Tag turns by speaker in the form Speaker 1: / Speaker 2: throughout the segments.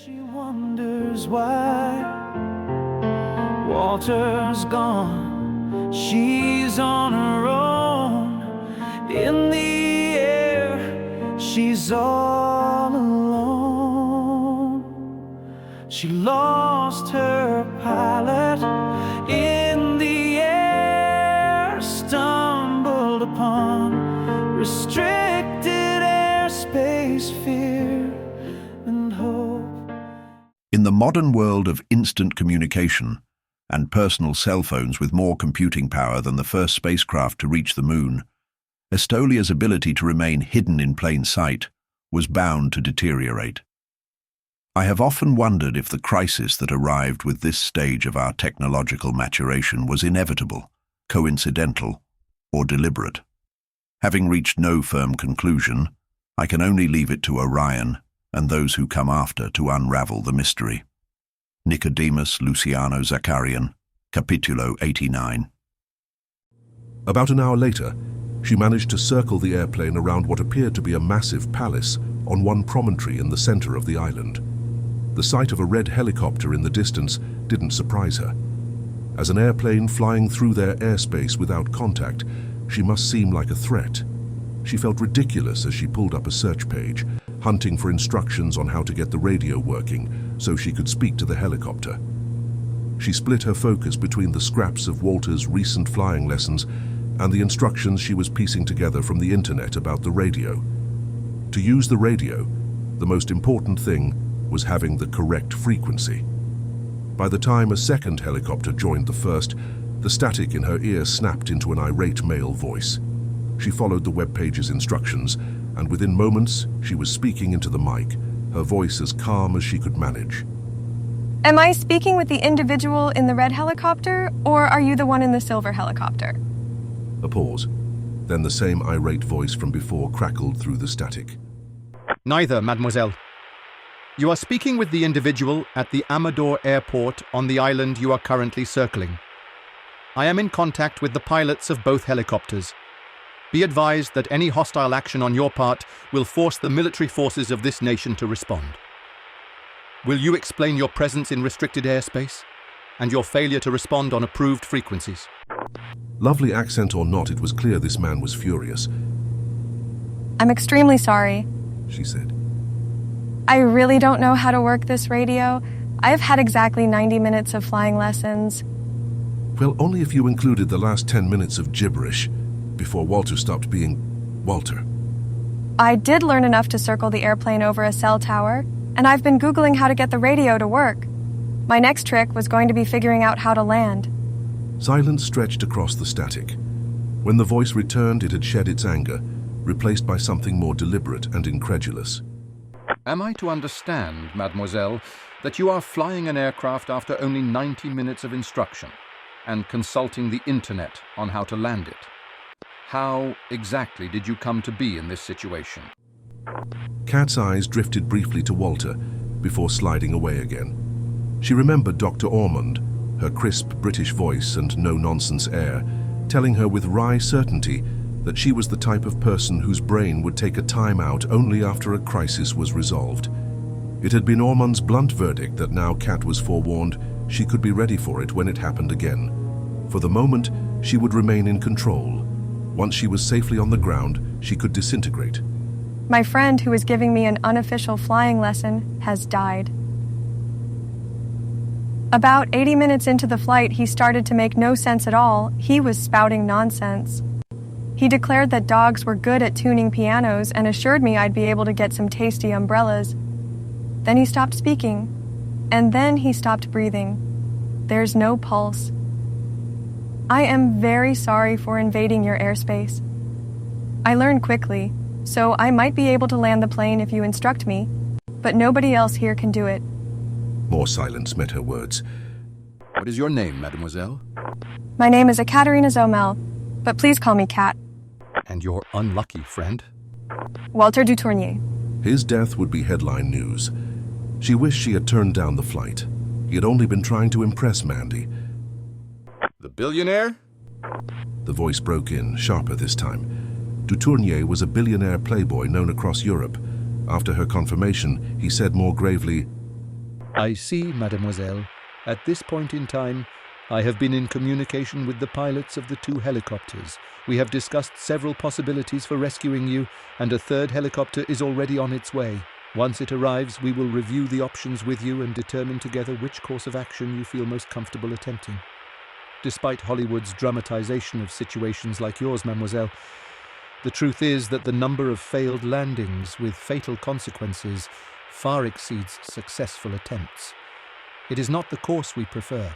Speaker 1: She wonders why Walter's gone. She's on her own in the air. She's all alone. She lost her pilot in the air, stumbled upon restricted airspace, fear and hope.
Speaker 2: In the modern world of instant communication and personal cell phones with more computing power than the first spacecraft to reach the moon, Estolia's ability to remain hidden in plain sight was bound to deteriorate. I have often wondered if the crisis that arrived with this stage of our technological maturation was inevitable, coincidental, or deliberate. Having reached no firm conclusion, I can only leave it to Orion and those who come after to unravel the mystery. Nicodemus Luciano Zakarian, Capitulo 89.
Speaker 3: About an hour later, she managed to circle the airplane around what appeared to be a massive palace on one promontory in the center of the island. The sight of a red helicopter in the distance didn't surprise her. As an airplane flying through their airspace without contact, she must seem like a threat. She felt ridiculous as she pulled up a search page, hunting for instructions on how to get the radio working so she could speak to the helicopter. She split her focus between the scraps of Walter's recent flying lessons and the instructions she was piecing together from the internet about the radio. To use the radio, the most important thing was having the correct frequency. By the time a second helicopter joined the first, the static in her ear snapped into an irate male voice. She followed the web page's instructions, and within moments, she was speaking into the mic, her voice as calm as she could manage.
Speaker 4: Am I speaking with the individual in the red helicopter, or are you the one in the silver helicopter?
Speaker 3: A pause. Then the same irate voice from before crackled through the static.
Speaker 5: Neither, mademoiselle. You are speaking with the individual at the Amador airport on the island you are currently circling. I am in contact with the pilots of both helicopters. Be advised that any hostile action on your part will force the military forces of this nation to respond. Will you explain your presence in restricted airspace and your failure to respond on approved frequencies?
Speaker 3: Lovely accent or not, it was clear this man was furious.
Speaker 4: I'm extremely sorry.
Speaker 3: She said.
Speaker 4: I really don't know how to work this radio. I've had exactly 90 minutes of flying lessons.
Speaker 3: Well, only if you included the last 10 minutes of gibberish before Walter stopped being Walter.
Speaker 4: I did learn enough to circle the airplane over a cell tower, and I've been Googling how to get the radio to work. My next trick was going to be figuring out how to land.
Speaker 3: Silence stretched across the static. When the voice returned, it had shed its anger, replaced by something more deliberate and incredulous.
Speaker 6: Am I to understand, mademoiselle, that you are flying an aircraft after only 90 minutes of instruction and consulting the internet on how to land it? How exactly did you come to be in this situation?
Speaker 3: Kat's eyes drifted briefly to Walter before sliding away again. She remembered Dr. Ormond, her crisp British voice and no-nonsense air, telling her with wry certainty that she was the type of person whose brain would take a time out only after a crisis was resolved. It had been Ormond's blunt verdict that now Kat was forewarned she could be ready for it when it happened again. For the moment, she would remain in control. Once she was safely on the ground, she could disintegrate.
Speaker 4: My friend, who was giving me an unofficial flying lesson, has died. About 80 minutes into the flight, he started to make no sense at all. He was spouting nonsense. He declared that dogs were good at tuning pianos and assured me I'd be able to get some tasty umbrellas. Then he stopped speaking, and then he stopped breathing. There's no pulse. I am very sorry for invading your airspace. I learned quickly, so I might be able to land the plane if you instruct me, but nobody else here can do it.
Speaker 3: More silence met her words.
Speaker 6: What is your name, mademoiselle?
Speaker 4: My name is Ekaterina Zomel, but please call me Kat.
Speaker 6: And your unlucky friend?
Speaker 4: Walter Dutournier.
Speaker 3: His death would be headline news. She wished she had turned down the flight. He had only been trying to impress Mandy.
Speaker 6: The billionaire?
Speaker 3: The voice broke in, sharper this time. Dutournier was a billionaire playboy known across Europe. After her confirmation, he said more gravely,
Speaker 5: I see, mademoiselle. At this point in time, I have been in communication with the pilots of the 2 helicopters. We have discussed several possibilities for rescuing you, and a 3rd helicopter is already on its way. Once it arrives, we will review the options with you and determine together which course of action you feel most comfortable attempting. Despite Hollywood's dramatization of situations like yours, mademoiselle, the truth is that the number of failed landings with fatal consequences far exceeds successful attempts. It is not the course we prefer.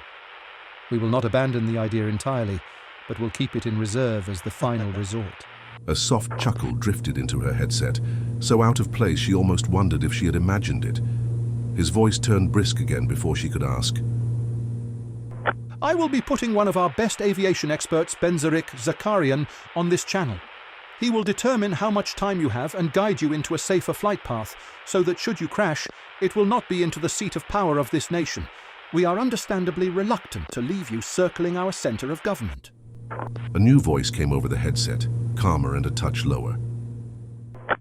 Speaker 5: We will not abandon the idea entirely, but will keep it in reserve as the final resort.
Speaker 3: A soft chuckle drifted into her headset, so out of place she almost wondered if she had imagined it. His voice turned brisk again before she could ask.
Speaker 5: I will be putting one of our best aviation experts, Benzarik Zakarian, on this channel. He will determine how much time you have and guide you into a safer flight path, so that should you crash, it will not be into the seat of power of this nation. We are understandably reluctant to leave you circling our center of government.
Speaker 3: A new voice came over the headset, calmer and a touch lower.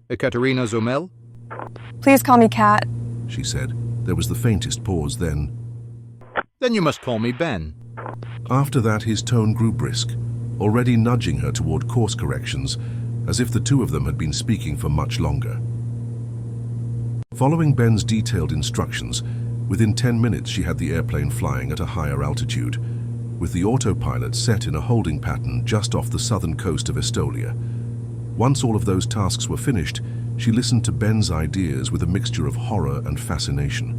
Speaker 6: Ekaterina Zomel?
Speaker 4: Please call me Kat.
Speaker 3: She said. There was the faintest pause, then...
Speaker 6: Then you must call me Ben.
Speaker 3: After that, his tone grew brisk, already nudging her toward course corrections, as if the two of them had been speaking for much longer. Following Ben's detailed instructions, within 10 minutes she had the airplane flying at a higher altitude, with the autopilot set in a holding pattern just off the southern coast of Estolia. Once all of those tasks were finished, she listened to Ben's ideas with a mixture of horror and fascination.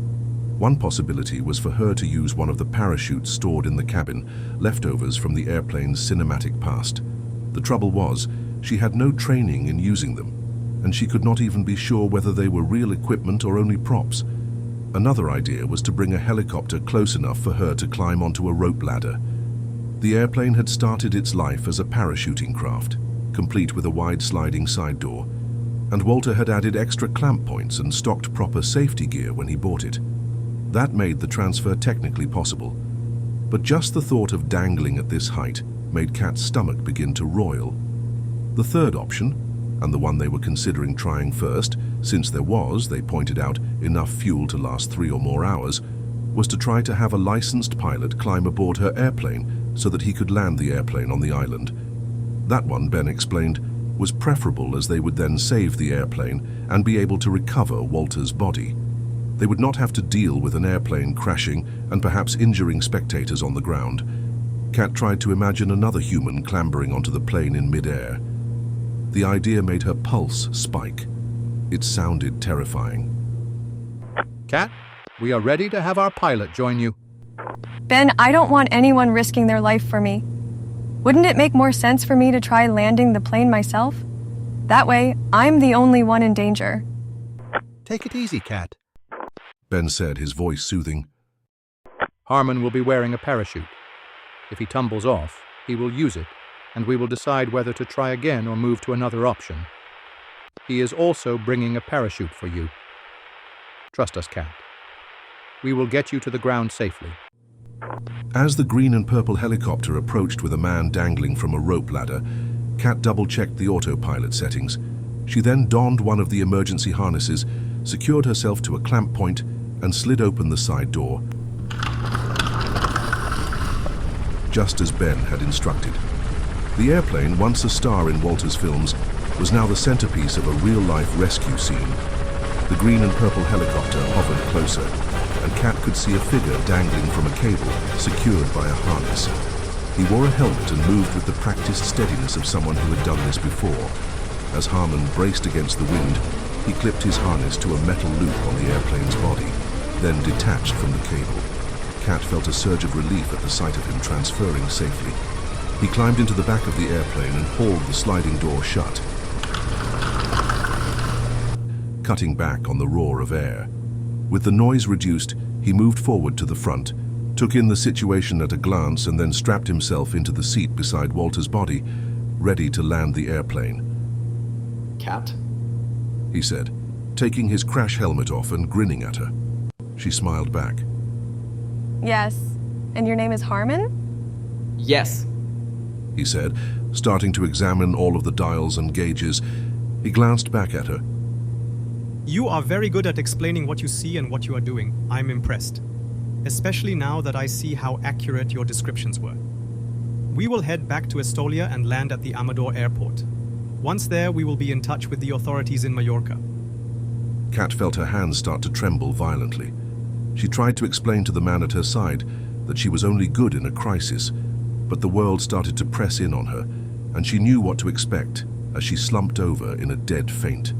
Speaker 3: One possibility was for her to use one of the parachutes stored in the cabin, leftovers from the airplane's cinematic past. The trouble was, she had no training in using them, and she could not even be sure whether they were real equipment or only props. Another idea was to bring a helicopter close enough for her to climb onto a rope ladder. The airplane had started its life as a parachuting craft, complete with a wide sliding side door, and Walter had added extra clamp points and stocked proper safety gear when he bought it. That made the transfer technically possible, but just the thought of dangling at this height made Kat's stomach begin to roil. The third option, and the one they were considering trying first, since there was, they pointed out, enough fuel to last 3 or more hours, was to try to have a licensed pilot climb aboard her airplane so that he could land the airplane on the island. That one, Ben explained, was preferable as they would then save the airplane and be able to recover Walter's body. They would not have to deal with an airplane crashing and perhaps injuring spectators on the ground. Kat tried to imagine another human clambering onto the plane in mid-air. The idea made her pulse spike. It sounded terrifying.
Speaker 6: Kat, we are ready to have our pilot join you.
Speaker 4: Ben, I don't want anyone risking their life for me. Wouldn't it make more sense for me to try landing the plane myself? That way, I'm the only one in danger.
Speaker 5: Take it easy, Kat.
Speaker 3: Ben said, his voice soothing.
Speaker 6: Harmon will be wearing a parachute. If he tumbles off, he will use it, and we will decide whether to try again or move to another option. He is also bringing a parachute for you. Trust us, Kat. We will get you to the ground safely.
Speaker 3: As the green and purple helicopter approached with a man dangling from a rope ladder, Kat double-checked the autopilot settings. She then donned one of the emergency harnesses, secured herself to a clamp point, and slid open the side door, just as Ben had instructed. The airplane, once a star in Walter's films, was now the centerpiece of a real-life rescue scene. The green and purple helicopter hovered closer, and Kat could see a figure dangling from a cable, secured by a harness. He wore a helmet and moved with the practiced steadiness of someone who had done this before. As Harmon braced against the wind, he clipped his harness to a metal loop on the airplane's body, then detached from the cable. Kat felt a surge of relief at the sight of him transferring safely. He climbed into the back of the airplane and hauled the sliding door shut, cutting back on the roar of air. With the noise reduced, he moved forward to the front, took in the situation at a glance, and then strapped himself into the seat beside Walter's body, ready to land the airplane.
Speaker 7: Kat?
Speaker 3: He said, taking his crash helmet off and grinning at her. She smiled back.
Speaker 4: Yes. And your name is Harmon?
Speaker 7: Yes.
Speaker 3: He said, starting to examine all of the dials and gauges. He glanced back at her.
Speaker 8: You are very good at explaining what you see and what you are doing. I'm impressed. Especially now that I see how accurate your descriptions were. We will head back to Estolia and land at the Amador airport. Once there, we will be in touch with the authorities in Mallorca.
Speaker 3: Kat felt her hands start to tremble violently. She tried to explain to the man at her side that she was only good in a crisis, but the world started to press in on her, and she knew what to expect as she slumped over in a dead faint.